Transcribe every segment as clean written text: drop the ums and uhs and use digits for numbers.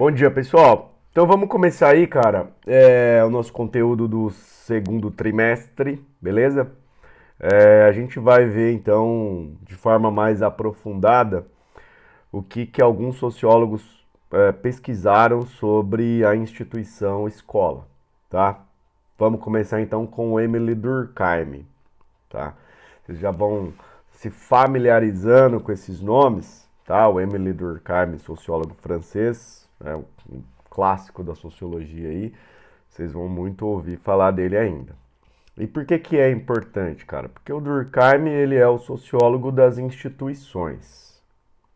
Bom dia, pessoal. Então vamos começar aí, cara, o nosso conteúdo do segundo trimestre, beleza? A gente vai ver então, de forma mais aprofundada, o que alguns sociólogos pesquisaram sobre a instituição escola, tá? Vamos começar então com o Emile Durkheim, tá? Vocês já vão se familiarizando com esses nomes, tá? O Emile Durkheim, sociólogo francês, um clássico da sociologia aí. Vocês vão muito ouvir falar dele ainda. E por que que é importante, cara? Porque o Durkheim, ele é o sociólogo das instituições.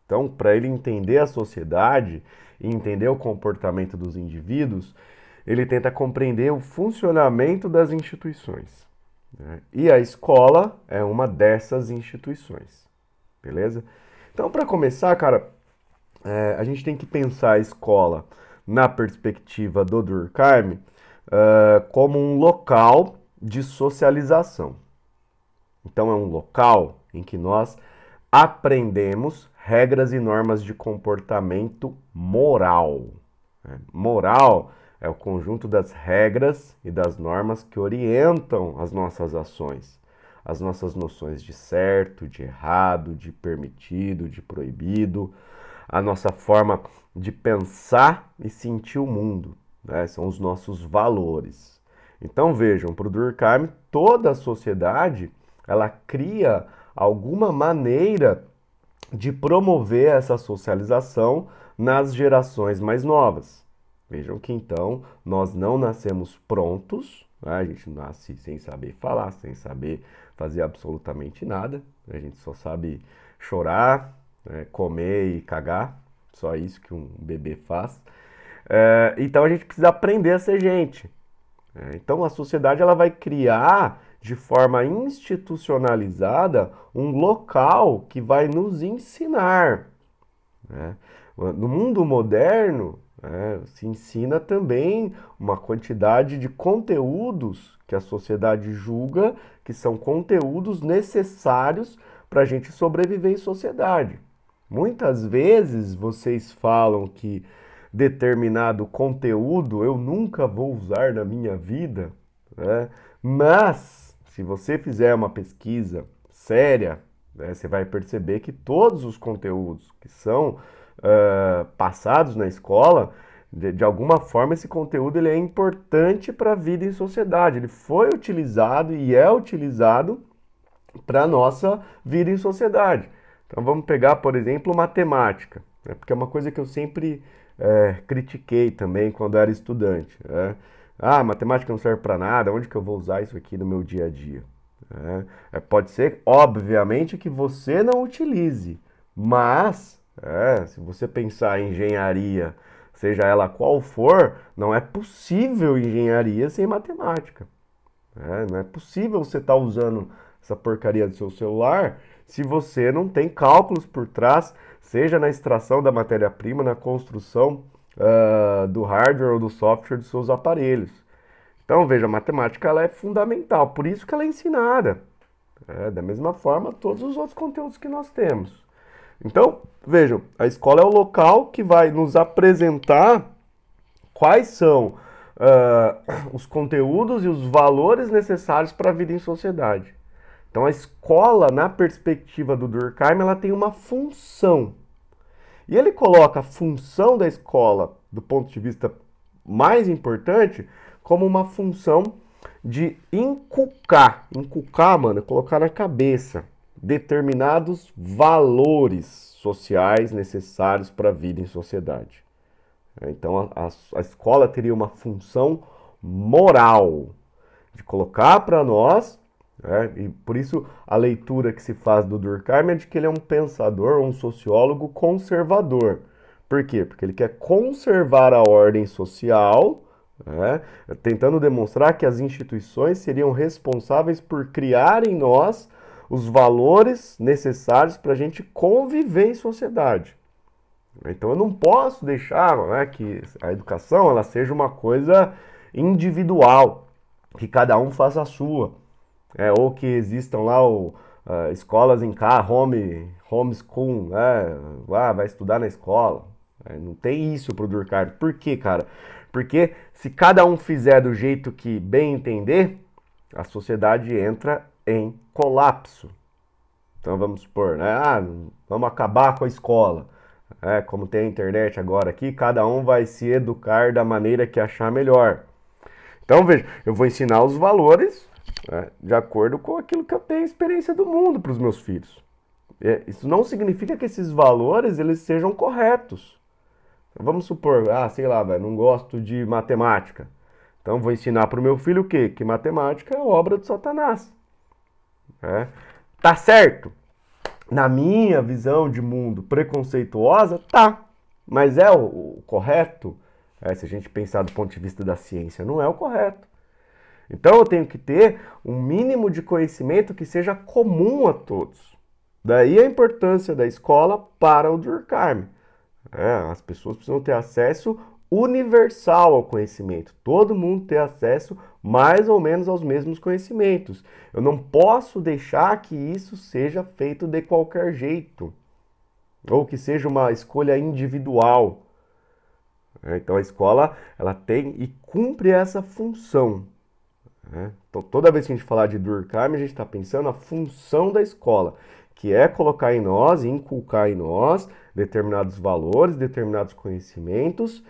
Então, para ele entender a sociedade e entender o comportamento dos indivíduos, ele tenta compreender o funcionamento das instituições, né? E a escola é uma dessas instituições, beleza? Então, para começar, cara, a gente tem que pensar a escola na perspectiva do Durkheim como um local de socialização. Então, é um local em que nós aprendemos regras e normas de comportamento moral, né? Moral é o conjunto das regras e das normas que orientam as nossas ações, as nossas noções de certo, de errado, de permitido, de proibido, a nossa forma de pensar e sentir o mundo, né? São os nossos valores. Então vejam, para o Durkheim, toda a sociedade ela cria alguma maneira de promover essa socialização nas gerações mais novas. Vejam que então nós não nascemos prontos, né? A gente nasce sem saber falar, sem saber fazer absolutamente nada, a gente só sabe chorar, né? Comer e cagar, só isso que um bebê faz. Então a gente precisa aprender a ser gente. Então a sociedade ela vai criar de forma institucionalizada um local que vai nos ensinar, né? No mundo moderno, se ensina também uma quantidade de conteúdos que a sociedade julga que são conteúdos necessários para a gente sobreviver em sociedade. Muitas vezes vocês falam que determinado conteúdo eu nunca vou usar na minha vida, né? Mas se você fizer uma pesquisa séria, né, você vai perceber que todos os conteúdos que são passados na escola, de alguma forma esse conteúdo ele é importante para a vida em sociedade. Ele foi utilizado e é utilizado para a nossa vida em sociedade. Então vamos pegar, por exemplo, matemática, né? Porque é uma coisa que eu sempre critiquei também quando era estudante, né? Ah, matemática não serve para nada, onde que eu vou usar isso aqui no meu dia a dia? Pode ser, obviamente, que você não utilize, mas se você pensar em engenharia, seja ela qual for, não é possível engenharia sem matemática. Não é possível você estar usando essa porcaria do seu celular se você não tem cálculos por trás, seja na extração da matéria-prima, na construção do hardware ou do software dos seus aparelhos. Então, veja, a matemática ela é fundamental, por isso que ela é ensinada. Da mesma forma, todos os outros conteúdos que nós temos. Então, vejam, a escola é o local que vai nos apresentar quais são os conteúdos e os valores necessários para a vida em sociedade. Então, a escola, na perspectiva do Durkheim, ela tem uma função. E ele coloca a função da escola, do ponto de vista mais importante, como uma função de inculcar. Inculcar, mano, é colocar na cabeça determinados valores sociais necessários para a vida em sociedade. Então, a escola teria uma função moral de colocar para nós, e por isso a leitura que se faz do Durkheim é de que ele é um pensador, um sociólogo conservador. Por quê? Porque ele quer conservar a ordem social, tentando demonstrar que as instituições seriam responsáveis por criar em nós os valores necessários para a gente conviver em sociedade. Então eu não posso deixar, que a educação ela seja uma coisa individual, que cada um faça a sua, ou que existam lá escolas em casa, homeschool, vai estudar na escola. Não tem isso pro Durkheim. Por quê, cara? Porque se cada um fizer do jeito que bem entender, a sociedade entra em colapso. Então vamos supor, né? Vamos acabar com a escola. Como tem a internet agora aqui, cada um vai se educar da maneira que achar melhor. Então veja, eu vou ensinar os valores, né, de acordo com aquilo que eu tenho experiência do mundo para os meus filhos. Isso não significa que esses valores eles sejam corretos. Vamos supor, sei lá, não gosto de matemática. Então vou ensinar para o meu filho o quê? Que matemática é obra de Satanás. Tá certo? Na minha visão de mundo preconceituosa, tá. Mas é o correto? Se a gente pensar do ponto de vista da ciência, não é o correto. Então eu tenho que ter um mínimo de conhecimento que seja comum a todos. Daí a importância da escola para o Durkheim. As pessoas precisam ter acesso universal ao conhecimento. Todo mundo ter acesso mais ou menos aos mesmos conhecimentos. Eu não posso deixar que isso seja feito de qualquer jeito. Ou que seja uma escolha individual. Então a escola ela tem e cumpre essa função. Então toda vez que a gente falar de Durkheim, a gente está pensando na função da escola, que é colocar em nós, inculcar em nós determinados valores, determinados conhecimentos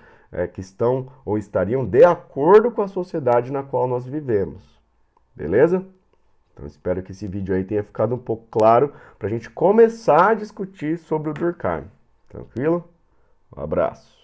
que estão ou estariam de acordo com a sociedade na qual nós vivemos. Beleza? Então espero que esse vídeo aí tenha ficado um pouco claro para a gente começar a discutir sobre o Durkheim. Tranquilo? Um abraço.